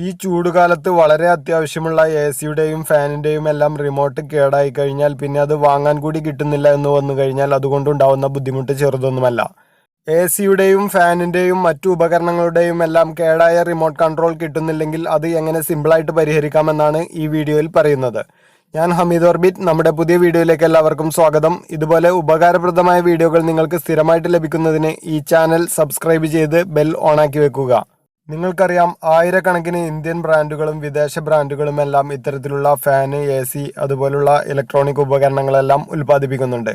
ഈ ചൂടുകാലത്ത് വളരെ അത്യാവശ്യമുള്ള എസിയുടെയും ഫാനിൻ്റെയും എല്ലാം റിമോട്ട് കേടായി കഴിഞ്ഞാൽ പിന്നെ അത് വാങ്ങാൻ കൂടി കിട്ടുന്നില്ല എന്ന് വന്നു കഴിഞ്ഞാൽ അതുകൊണ്ടുണ്ടാവുന്ന ബുദ്ധിമുട്ട് ചെറുതൊന്നുമല്ല. എസിയുടെയും ഫാനിൻ്റെയും മറ്റു ഉപകരണങ്ങളുടെയും എല്ലാം കേടായ റിമോട്ട് കൺട്രോൾ കിട്ടുന്നില്ലെങ്കിൽ അത് എങ്ങനെ സിമ്പിളായിട്ട് പരിഹരിക്കാമെന്നാണ് ഈ വീഡിയോയിൽ പറയുന്നത്. ഞാൻ ഹമീദ് ഓർബിറ്റ്. നമ്മുടെ പുതിയ വീഡിയോയിലേക്ക് എല്ലാവർക്കും സ്വാഗതം. ഇതുപോലെ ഉപകാരപ്രദമായ വീഡിയോകൾ നിങ്ങൾക്ക് സ്ഥിരമായിട്ട് ലഭിക്കുന്നതിന് ഈ ചാനൽ സബ്സ്ക്രൈബ് ചെയ്ത് ബെൽ ഓണാക്കി വെക്കുക. നിങ്ങൾക്കറിയാം, ആയിരക്കണക്കിന് ഇന്ത്യൻ ബ്രാൻഡുകളും വിദേശ ബ്രാൻഡുകളും എല്ലാം ഇത്തരത്തിലുള്ള ഫാന്, എസി അതുപോലുള്ള ഇലക്ട്രോണിക് ഉപകരണങ്ങളെല്ലാം ഉൽപ്പാദിപ്പിക്കുന്നുണ്ട്.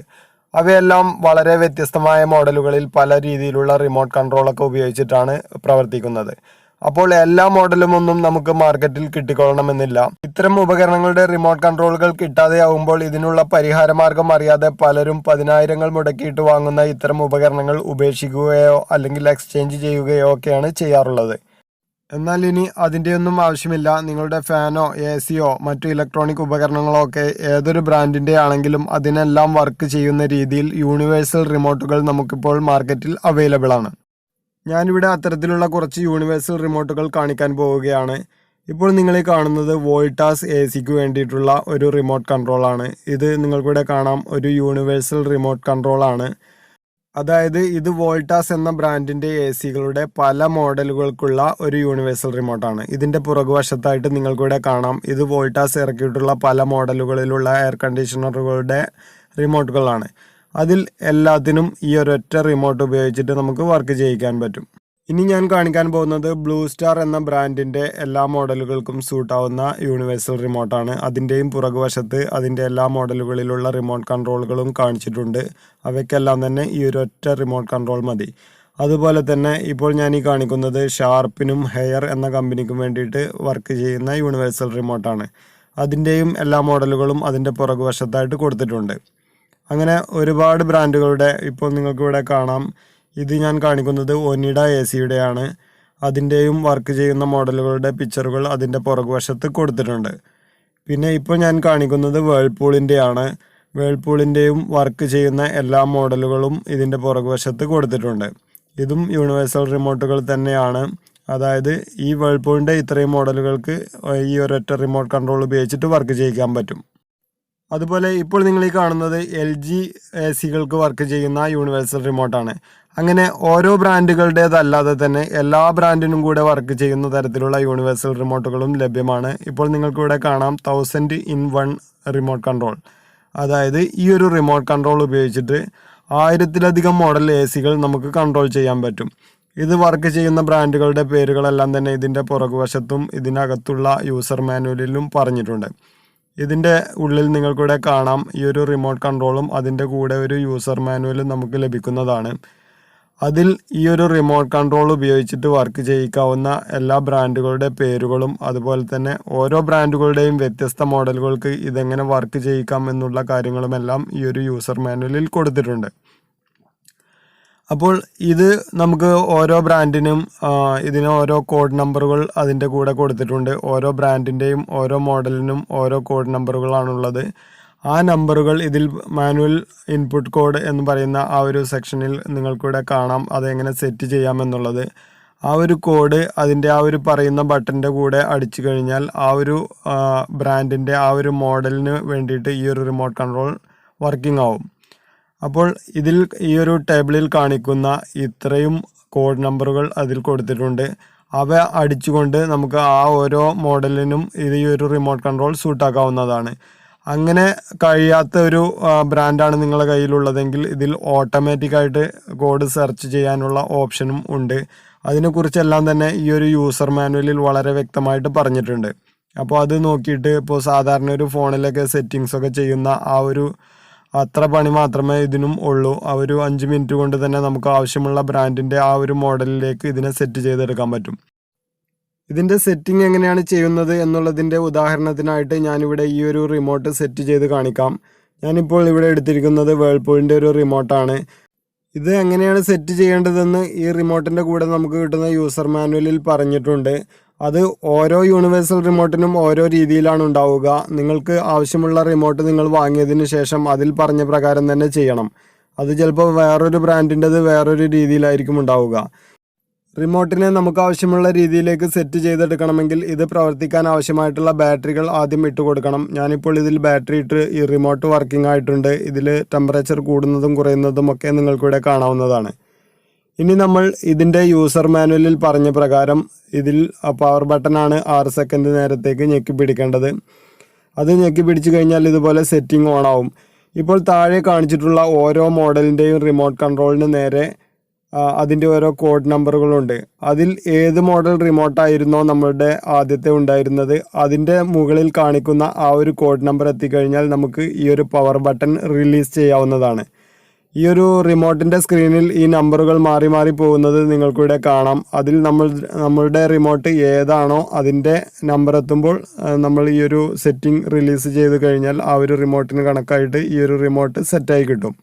അവയെല്ലാം വളരെ വ്യത്യസ്തമായ മോഡലുകളിൽ പല രീതിയിലുള്ള റിമോട്ട് കൺട്രോളൊക്കെ ഉപയോഗിച്ചിട്ടാണ് പ്രവർത്തിക്കുന്നത്. അപ്പോൾ എല്ലാ മോഡലും ഒന്നും നമുക്ക് മാർക്കറ്റിൽ കിട്ടിക്കൊള്ളണമെന്നില്ല. ഇത്തരം ഉപകരണങ്ങളുടെ റിമോട്ട് കൺട്രോളുകൾ കിട്ടാതെയാവുമ്പോൾ ഇതിനുള്ള പരിഹാരമാർഗം അറിയാതെ പലരും പതിനായിരങ്ങൾ മുടക്കിയിട്ട് വാങ്ങുന്ന ഇത്തരം ഉപകരണങ്ങൾ ഉപേക്ഷിക്കുകയോ അല്ലെങ്കിൽ എക്സ്ചേഞ്ച് ചെയ്യുകയോ ഒക്കെയാണ് ചെയ്യാറുള്ളത്. എന്നാൽ ഇനി അതിൻ്റെയൊന്നും ആവശ്യമില്ല. നിങ്ങളുടെ ഫാനോ എസിയോ മറ്റു ഇലക്ട്രോണിക് ഉപകരണങ്ങളോ ഒക്കെ ഏതൊരു ബ്രാൻഡിൻ്റെ ആണെങ്കിലും അതിനെല്ലാം വർക്ക് ചെയ്യുന്ന രീതിയിൽ യൂണിവേഴ്സൽ റിമോട്ടുകൾ നമുക്കിപ്പോൾ മാർക്കറ്റിൽ അവൈലബിൾ ആണ്. ഞാനിവിടെ അത്തരത്തിലുള്ള കുറച്ച് യൂണിവേഴ്സൽ റിമോട്ടുകൾ കാണിക്കാൻ പോവുകയാണ്. ഇപ്പോൾ നിങ്ങൾ ഈ കാണുന്നത് വോൾട്ടാസ് എസിക്ക് വേണ്ടിയിട്ടുള്ള ഒരു റിമോട്ട് കൺട്രോളാണ്. ഇത് നിങ്ങൾക്കിവിടെ കാണാം, ഒരു യൂണിവേഴ്സൽ റിമോട്ട് കൺട്രോളാണ്. അതായത് ഇത് വോൾട്ടാസ് എന്ന ബ്രാൻഡിൻ്റെ എസികളുടെ പല മോഡലുകൾക്കുള്ള ഒരു യൂണിവേഴ്സൽ റിമോട്ടാണ്. ഇതിൻ്റെ പുറകുവശത്തായിട്ട് നിങ്ങൾക്കിവിടെ കാണാം, ഇത് വോൾട്ടാസ് ഇറക്കിയിട്ടുള്ള പല മോഡലുകളിലുള്ള എയർ കണ്ടീഷണറുകളുടെ റിമോട്ടുകളാണ്. അതിൽ എല്ലാത്തിനും ഈ ഒരൊറ്റ റിമോട്ട് ഉപയോഗിച്ചിട്ട് നമുക്ക് വർക്ക് ചെയ്യിക്കാൻ പറ്റും. ഇനി ഞാൻ കാണിക്കാൻ പോകുന്നത് ബ്ലൂ സ്റ്റാർ എന്ന ബ്രാൻഡിൻ്റെ എല്ലാ മോഡലുകൾക്കും സൂട്ടാവുന്ന യൂണിവേഴ്സൽ റിമോട്ടാണ്. അതിൻ്റെയും പുറകുവശത്ത് അതിൻ്റെ എല്ലാ മോഡലുകളിലുള്ള റിമോട്ട് കൺട്രോളുകളും കാണിച്ചിട്ടുണ്ട്. അവയ്ക്കെല്ലാം തന്നെ ഈ ഒരൊറ്റ റിമോട്ട് കൺട്രോൾ മതി. അതുപോലെ തന്നെ ഇപ്പോൾ ഞാൻ ഈ കാണിക്കുന്നത് ഷാർപ്പിനും ഹെയർ എന്ന കമ്പനിക്കും വേണ്ടിയിട്ട് വർക്ക് ചെയ്യുന്ന യൂണിവേഴ്സൽ റിമോട്ടാണ്. അതിൻ്റെയും എല്ലാ മോഡലുകളും അതിൻ്റെ പുറകുവശത്തായിട്ട് കൊടുത്തിട്ടുണ്ട്. അങ്ങനെ ഒരുപാട് ബ്രാൻഡുകളുടെ ഇപ്പോൾ നിങ്ങൾക്കിവിടെ കാണാം. ഇത് ഞാൻ കാണിക്കുന്നത് ഒനിഡ എസിയുടെയാണ്. അതിൻ്റെയും വർക്ക് ചെയ്യുന്ന മോഡലുകളുടെ പിക്ചറുകൾ അതിൻ്റെ പുറകുവശത്ത് കൊടുത്തിട്ടുണ്ട്. പിന്നെ ഇപ്പോൾ ഞാൻ കാണിക്കുന്നത് വേൾപൂളിൻ്റെയാണ്. വേൾപൂളിൻ്റെയും വർക്ക് ചെയ്യുന്ന എല്ലാ മോഡലുകളും ഇതിൻ്റെ പുറകുവശത്ത് കൊടുത്തിട്ടുണ്ട്. ഇതും യൂണിവേഴ്സൽ റിമോട്ടുകൾ തന്നെയാണ്. അതായത് ഈ വേൾപൂളിൻ്റെ ഇത്രയും മോഡലുകൾക്ക് ഈ ഒരൊറ്റ റിമോട്ട് കൺട്രോൾ ഉപയോഗിച്ചിട്ട് വർക്ക് ചെയ്യിക്കാൻ പറ്റും. അതുപോലെ ഇപ്പോൾ നിങ്ങൾ ഈ കാണുന്നത് LG എസികൾക്ക് വർക്ക് ചെയ്യുന്ന യൂണിവേഴ്സൽ റിമോട്ടാണ്. അങ്ങനെ ഓരോ ബ്രാൻഡുകളുടേതല്ലാതെ തന്നെ എല്ലാ ബ്രാൻഡിനും കൂടെ വർക്ക് ചെയ്യുന്ന തരത്തിലുള്ള യൂണിവേഴ്സൽ റിമോട്ടുകളും ലഭ്യമാണ്. ഇപ്പോൾ നിങ്ങൾക്കിവിടെ കാണാം 1000-in-1 റിമോട്ട് കൺട്രോൾ. അതായത് ഈ ഒരു റിമോട്ട് കൺട്രോൾ ഉപയോഗിച്ചിട്ട് 1000-ലധികം മോഡൽ എസികൾ നമുക്ക് കൺട്രോൾ ചെയ്യാൻ പറ്റും. ഇത് വർക്ക് ചെയ്യുന്ന ബ്രാൻഡുകളുടെ പേരുകളെല്ലാം തന്നെ ഇതിൻ്റെ പുറകുവശത്തും ഇതിനകത്തുള്ള യൂസർ മാനുവലിലും പറഞ്ഞിട്ടുണ്ട്. ഇതിൻ്റെ ഉള്ളിൽ നിങ്ങൾക്കിവിടെ കാണാം, ഈ ഒരു റിമോട്ട് കൺട്രോളും അതിൻ്റെ കൂടെ ഒരു യൂസർ മാനുവലും നമുക്ക് ലഭിക്കുന്നതാണ്. അതിൽ ഈ ഒരു റിമോട്ട് കൺട്രോൾ ഉപയോഗിച്ചിട്ട് വർക്ക് ചെയ്യിക്കാവുന്ന എല്ലാ ബ്രാൻഡുകളുടെ പേരുകളും അതുപോലെ തന്നെ ഓരോ ബ്രാൻഡുകളുടെയും വ്യത്യസ്ത മോഡലുകൾക്ക് ഇതെങ്ങനെ വർക്ക് ചെയ്യിക്കാം എന്നുള്ള കാര്യങ്ങളുമെല്ലാം ഈ ഒരു യൂസർ മാനുവലിൽ കൊടുത്തിട്ടുണ്ട്. അപ്പോൾ ഇത് നമുക്ക് ഓരോ ബ്രാൻഡിനും ഇതിന് ഓരോ കോഡ് നമ്പറുകൾ അതിൻ്റെ കൂടെ കൊടുത്തിട്ടുണ്ട്. ഓരോ ബ്രാൻഡിൻ്റെയും ഓരോ മോഡലിനും ഓരോ കോഡ് നമ്പറുകളാണുള്ളത്. ആ നമ്പറുകൾ ഇതിൽ മാനുവൽ ഇൻപുട്ട് കോഡ് എന്ന് പറയുന്ന ആ ഒരു സെക്ഷനിൽ നിങ്ങൾക്കിവിടെ കാണാം, അതെങ്ങനെ സെറ്റ് ചെയ്യാമെന്നുള്ളത്. ആ ഒരു കോഡ് അതിൻ്റെ ആ ഒരു പറയുന്ന ബട്ടൻ്റെ കൂടെ അടിച്ചു കഴിഞ്ഞാൽ ആ ഒരു ബ്രാൻഡിൻ്റെ ആ ഒരു മോഡലിന് വേണ്ടിയിട്ട് ഈ ഒരു റിമോട്ട് കൺട്രോൾ വർക്കിംഗ് ആവും. അപ്പോൾ ഇതിൽ ഈ ഒരു ടേബിളിൽ കാണിക്കുന്ന ഇത്രയും കോഡ് നമ്പറുകൾ അതിൽ കൊടുത്തിട്ടുണ്ട്. അവ അടിച്ചുകൊണ്ട് നമുക്ക് ആ ഓരോ മോഡലിനും ഈ ഒരു റിമോട്ട് കൺട്രോൾ സൂട്ടാക്കാവുന്നതാണ്. അങ്ങനെ കഴിയാത്ത ഒരു ബ്രാൻഡാണ് നിങ്ങളുടെ കയ്യിലുള്ളതെങ്കിൽ ഇതിൽ ഓട്ടോമാറ്റിക്കായിട്ട് കോഡ് സെർച്ച് ചെയ്യാനുള്ള ഓപ്ഷനും ഉണ്ട്. അതിനെക്കുറിച്ചെല്ലാം തന്നെ ഈ ഒരു യൂസർ മാനുവലിൽ വളരെ വ്യക്തമായിട്ട് പറഞ്ഞിട്ടുണ്ട്. അപ്പോൾ അത് നോക്കിയിട്ട് ഇപ്പോൾ സാധാരണ ഒരു ഫോണിലൊക്കെ സെറ്റിങ്സൊക്കെ ചെയ്യുന്ന ആ ഒരു അത്ര പണി മാത്രമേ ഇതിനും ഉള്ളൂ. ആ ഒരു 5 മിനിറ്റ് കൊണ്ട് തന്നെ നമുക്ക് ആവശ്യമുള്ള ബ്രാൻഡിൻ്റെ ആ ഒരു മോഡലിലേക്ക് ഇതിനെ സെറ്റ് ചെയ്തെടുക്കാൻ പറ്റും. ഇതിൻ്റെ സെറ്റിംഗ് എങ്ങനെയാണ് ചെയ്യുന്നത് എന്നുള്ളതിൻ്റെ ഉദാഹരണത്തിനായിട്ട് ഞാനിവിടെ ഈ ഒരു റിമോട്ട് സെറ്റ് ചെയ്ത് കാണിക്കാം. ഞാനിപ്പോൾ ഇവിടെ എടുത്തിരിക്കുന്നത് വേൾപൂളിൻ്റെ ഒരു റിമോട്ടാണ്. ഇത് എങ്ങനെയാണ് സെറ്റ് ചെയ്യേണ്ടതെന്ന് ഈ റിമോട്ടിൻ്റെ കൂടെ നമുക്ക് കിട്ടുന്ന യൂസർ മാനുവലിൽ പറഞ്ഞിട്ടുണ്ട്. അത് ഓരോ യൂണിവേഴ്സൽ റിമോട്ടിനും ഓരോ രീതിയിലാണ് ഉണ്ടാവുക. നിങ്ങൾക്ക് ആവശ്യമുള്ള റിമോട്ട് നിങ്ങൾ വാങ്ങിയതിന് ശേഷം അതിൽ പറഞ്ഞ പ്രകാരം തന്നെ ചെയ്യണം. അത് ചിലപ്പോൾ വേറൊരു ബ്രാൻഡിൻ്റെത് വേറൊരു രീതിയിലായിരിക്കും ഉണ്ടാവുക. റിമോട്ടിനെ നമുക്ക് ആവശ്യമുള്ള രീതിയിലേക്ക് സെറ്റ് ചെയ്തെടുക്കണമെങ്കിൽ ഇത് പ്രവർത്തിക്കാൻ ആവശ്യമായിട്ടുള്ള ബാറ്ററികൾ ആദ്യം ഇട്ട് കൊടുക്കണം. ഞാനിപ്പോൾ ഇതിൽ ബാറ്ററി ഇട്ട് ഈ റിമോട്ട് വർക്കിംഗ് ആയിട്ടുണ്ട്. ഇതിൽ ടെമ്പറേച്ചർ കൂടുന്നതും കുറയുന്നതും ഒക്കെ നിങ്ങൾക്കിവിടെ കാണാവുന്നതാണ്. ഇനി നമ്മൾ ഇതിൻ്റെ യൂസർ മാനുവലിൽ പറഞ്ഞ പ്രകാരം ഇതിൽ പവർ ബട്ടണാണ് 6 സെക്കൻഡ് നേരത്തേക്ക് ഞെക്കി പിടിക്കേണ്ടത്. അത് ഞെക്കി പിടിച്ചു കഴിഞ്ഞാൽ ഇതുപോലെ സെറ്റിംഗ് ഓൺ ആവും. ഇപ്പോൾ താഴെ കാണിച്ചിട്ടുള്ള ഓരോ മോഡലിൻ്റെയും റിമോട്ട് കൺട്രോളിന് നേരെ അതിൻ്റെ ഓരോ കോഡ് നമ്പറുകളുണ്ട്. അതിൽ ഏത് മോഡൽ റിമോട്ടായിരുന്നോ നമ്മളുടെ ആദ്യത്തെ ഉണ്ടായിരുന്നത് അതിൻ്റെ മുകളിൽ കാണിക്കുന്ന ആ ഒരു കോഡ് നമ്പർ എത്തിക്കഴിഞ്ഞാൽ നമുക്ക് ഈ ഒരു പവർ ബട്ടൺ റിലീസ് ചെയ്യാവുന്നതാണ്. ഈ ഒരു റിമോട്ടിൻ്റെ സ്ക്രീനിൽ ഈ നമ്പറുകൾ മാറി മാറി പോകുന്നത് നിങ്ങൾക്കിവിടെ കാണാം. അതിൽ നമ്മളുടെ റിമോട്ട് ഏതാണോ അതിൻ്റെ നമ്പർ എത്തുമ്പോൾ നമ്മൾ ഈ ഒരു സെറ്റിംഗ് റിലീസ് ചെയ്ത് കഴിഞ്ഞാൽ ആ ഒരു റിമോട്ടിന് കണക്കായിട്ട് ഈ ഒരു റിമോട്ട് സെറ്റായി കിട്ടും.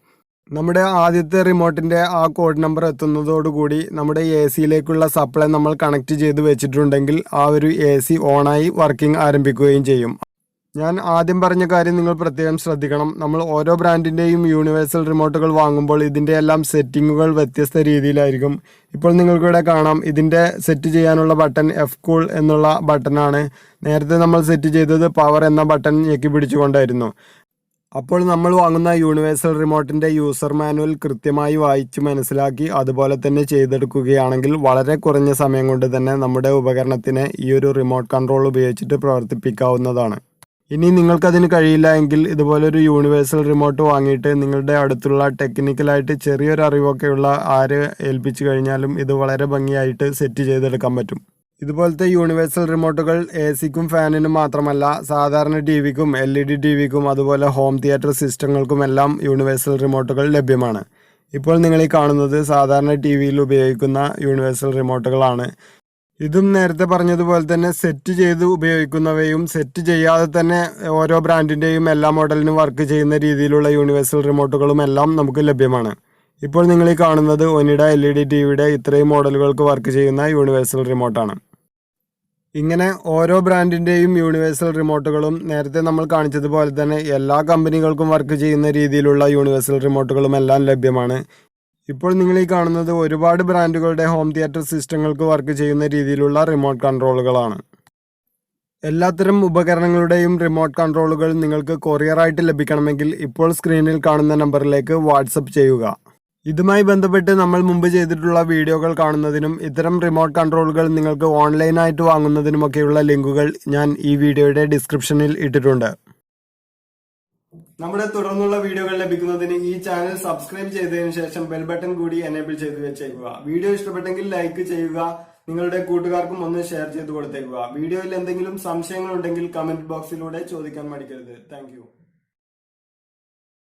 നമ്മുടെ ആദ്യത്തെ റിമോട്ടിൻ്റെ ആ കോഡ് നമ്പർ എത്തുന്നതോടുകൂടി നമ്മുടെ എ സിയിലേക്കുള്ള സപ്ലൈ നമ്മൾ കണക്ട് ചെയ്ത് വെച്ചിട്ടുണ്ടെങ്കിൽ ആ ഒരു എ സി ഓണായി വർക്കിംഗ് ആരംഭിക്കുകയും ചെയ്യും. ഞാൻ ആദ്യം പറഞ്ഞ കാര്യം നിങ്ങൾ പ്രത്യേകം ശ്രദ്ധിക്കണം. നമ്മൾ ഓരോ ബ്രാൻഡിൻ്റെയും യൂണിവേഴ്സൽ റിമോട്ടുകൾ വാങ്ങുമ്പോൾ ഇതിൻ്റെ എല്ലാം സെറ്റിങ്ങുകൾ വ്യത്യസ്ത രീതിയിലായിരിക്കും. ഇപ്പോൾ നിങ്ങൾക്കിവിടെ കാണാം, ഇതിൻ്റെ സെറ്റ് ചെയ്യാനുള്ള ബട്ടൺ എഫ് കൂൾ എന്നുള്ള ബട്ടണാണ്. നേരത്തെ നമ്മൾ സെറ്റ് ചെയ്തത് പവർ എന്ന ബട്ടൺ ഞെക്കി പിടിച്ചുകൊണ്ടായിരുന്നു. അപ്പോൾ നമ്മൾ വാങ്ങുന്ന യൂണിവേഴ്സൽ റിമോട്ടിൻ്റെ യൂസർ മാനുവൽ കൃത്യമായി വായിച്ച് മനസ്സിലാക്കി അതുപോലെ തന്നെ ചെയ്തെടുക്കുകയാണെങ്കിൽ വളരെ കുറഞ്ഞ സമയം കൊണ്ട് തന്നെ നമ്മുടെ ഉപകരണത്തിനെ ഈ ഒരു റിമോട്ട് കൺട്രോൾ ഉപയോഗിച്ചിട്ട് പ്രവർത്തിപ്പിക്കാവുന്നതാണ്. ഇനി നിങ്ങൾക്കതിന് കഴിയില്ല എങ്കിൽ ഇതുപോലൊരു യൂണിവേഴ്സൽ റിമോട്ട് വാങ്ങിയിട്ട് നിങ്ങളുടെ അടുത്തുള്ള ടെക്നിക്കലായിട്ട് ചെറിയൊരു അറിവൊക്കെയുള്ള ആരെ ഏൽപ്പിച്ചു കഴിഞ്ഞാലും ഇത് വളരെ ഭംഗിയായിട്ട് സെറ്റ് ചെയ്തെടുക്കാൻ പറ്റും. ഇതുപോലത്തെ യൂണിവേഴ്സൽ റിമോട്ടുകൾ എ സിക്കും ഫാനിനും മാത്രമല്ല സാധാരണ ടി വിക്കും LED TV-ക്കും അതുപോലെ ഹോം തിയേറ്റർ സിസ്റ്റങ്ങൾക്കും എല്ലാം യൂണിവേഴ്സൽ റിമോട്ടുകൾ ലഭ്യമാണ്. ഇപ്പോൾ നിങ്ങൾ ഈ കാണുന്നത് സാധാരണ TV-യിൽ ഉപയോഗിക്കുന്ന യൂണിവേഴ്സൽ റിമോട്ടുകളാണ്. ഇതും നേരത്തെ പറഞ്ഞതുപോലെ തന്നെ സെറ്റ് ചെയ്ത് ഉപയോഗിക്കുന്നവയും സെറ്റ് ചെയ്യാതെ തന്നെ ഓരോ ബ്രാൻഡിൻ്റെയും എല്ലാ മോഡലിനും വർക്ക് ചെയ്യുന്ന രീതിയിലുള്ള യൂണിവേഴ്സൽ റിമോട്ടുകളും എല്ലാം നമുക്ക് ലഭ്യമാണ്. ഇപ്പോൾ നിങ്ങൾ ഈ കാണുന്നത് ഒനിഡ LED TV-യുടെ ഇത്രയും മോഡലുകൾക്ക് വർക്ക് ചെയ്യുന്ന യൂണിവേഴ്സൽ റിമോട്ടാണ്. ഇങ്ങനെ ഓരോ ബ്രാൻഡിൻ്റെയും യൂണിവേഴ്സൽ റിമോട്ടുകളും നേരത്തെ നമ്മൾ കാണിച്ചതുപോലെ തന്നെ എല്ലാ കമ്പനികൾക്കും വർക്ക് ചെയ്യുന്ന രീതിയിലുള്ള യൂണിവേഴ്സൽ റിമോട്ടുകളും എല്ലാം ലഭ്യമാണ്. ഇപ്പോൾ നിങ്ങൾ ഈ കാണുന്നത് ഒരുപാട് ബ്രാൻഡുകളുടെ ഹോം തിയേറ്റർ സിസ്റ്റങ്ങൾക്ക് വർക്ക് ചെയ്യുന്ന രീതിയിലുള്ള റിമോട്ട് കൺട്രോളുകളാണ്. എല്ലാത്തരം ഉപകരണങ്ങളുടെയും റിമോട്ട് കൺട്രോളുകൾ നിങ്ങൾക്ക് കൊറിയറായിട്ട് ലഭിക്കണമെങ്കിൽ ഇപ്പോൾ സ്ക്രീനിൽ കാണുന്ന നമ്പറിലേക്ക് വാട്സപ്പ് ചെയ്യുക. ഇതുമായി ബന്ധപ്പെട്ട് നമ്മൾ മുമ്പ് ചെയ്തിട്ടുള്ള വീഡിയോകൾ കാണുന്നതിനും ഇത്തരം റിമോട്ട് കൺട്രോളുകൾ നിങ്ങൾക്ക് ഓൺലൈനായിട്ട് വാങ്ങുന്നതിനുമൊക്കെയുള്ള ലിങ്കുകൾ ഞാൻ ഈ വീഡിയോയുടെ ഡിസ്ക്രിപ്ഷനിൽ ഇട്ടിട്ടുണ്ട്. നമ്മുടെ തുടർന്നുള്ള വീഡിയോകൾ ലഭിക്കുന്നതിന് ഈ ചാനൽ സബ്സ്ക്രൈബ് ചെയ്തതിനു ശേഷം ബെൽ ബട്ടൺ കൂടി എനേബിൾ ചെയ്ത് വെച്ചേക്കുക. വീഡിയോ ഇഷ്ടപ്പെട്ടെങ്കിൽ ലൈക്ക് ചെയ്യുക. നിങ്ങളുടെ കൂട്ടുകാർക്കും ഒന്ന് ഷെയർ ചെയ്ത് കൊടുത്തേക്കുക. വീഡിയോയിൽ എന്തെങ്കിലും സംശയങ്ങൾ ഉണ്ടെങ്കിൽ കമന്റ് ബോക്സിലൂടെ ചോദിക്കാൻ മടിക്കരുത്. താങ്ക്